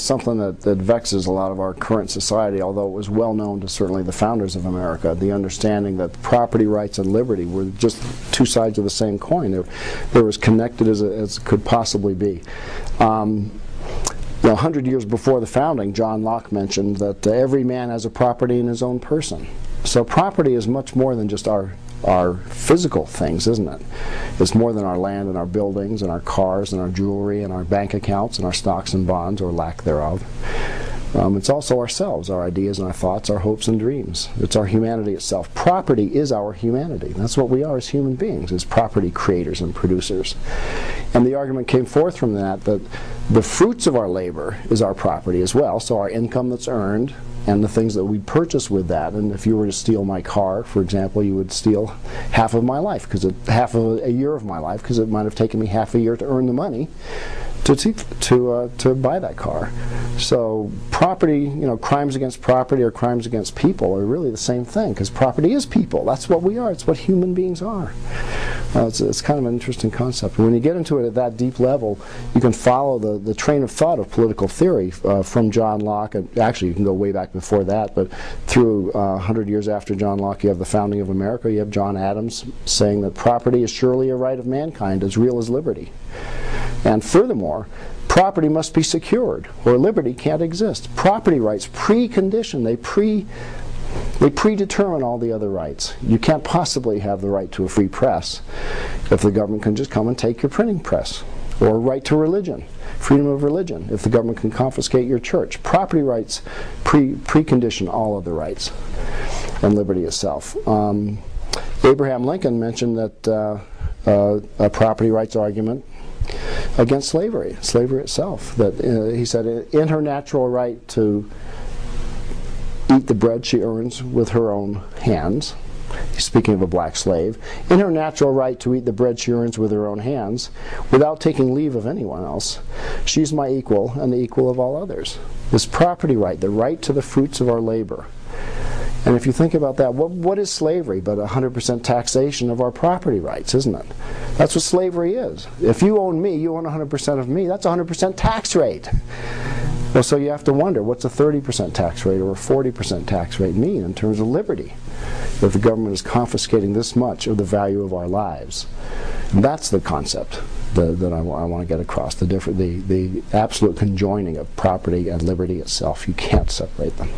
is something that vexes a lot of our current society, although it was well known to certainly the founders of America, the understanding that property rights and liberty were just two sides of the same coin. They're as connected as could possibly be. 100 years before the founding, John Locke mentioned that every man has a property in his own person. So property is much more than just our physical things, isn't it? It's more than our land and our buildings and our cars and our jewelry and our bank accounts and our stocks and bonds, or lack thereof. It's also ourselves, our ideas and our thoughts, our hopes and dreams. It's our humanity itself. Property is our humanity. That's what we are as human beings, as property creators and producers. And the argument came forth from that the fruits of our labor is our property as well, so our income that's earned and the things that we purchase with that. And if you were to steal my car, for example, you would steal half of my life, half of a year of my life, because it might have taken me half a year to earn the money to buy that car. So property, crimes against property or crimes against people are really the same thing, because property is people. That's what we are. It's what human beings are. It's kind of an interesting concept. When you get into it at that deep level, you can follow the train of thought of political theory from John Locke, and actually you can go way back before that, but through 100 years after John Locke, you have the founding of America. You have John Adams saying that property is surely a right of mankind, as real as liberty. And furthermore, property must be secured, or liberty can't exist. Property rights precondition, they predetermine all the other rights. You can't possibly have the right to a free press if the government can just come and take your printing press. Or right to religion, freedom of religion, if the government can confiscate your church. Property rights precondition all other rights, and liberty itself. Abraham Lincoln mentioned that a property rights argument against slavery itself, that he said, in her natural right to eat the bread she earns with her own hands, speaking of a black slave, in her natural right to eat the bread she earns with her own hands, without taking leave of anyone else, she's my equal and the equal of all others. This property right, the right to the fruits of our labor. And if you think about that, what is slavery but 100% taxation of our property rights, isn't it? That's what slavery is. If you own me, you own 100% of me, that's 100% tax rate. Well, so you have to wonder, what's a 30% tax rate or a 40% tax rate mean in terms of liberty, if the government is confiscating this much of the value of our lives? And that's the concept that I want to get across, the absolute conjoining of property and liberty itself. You can't separate them.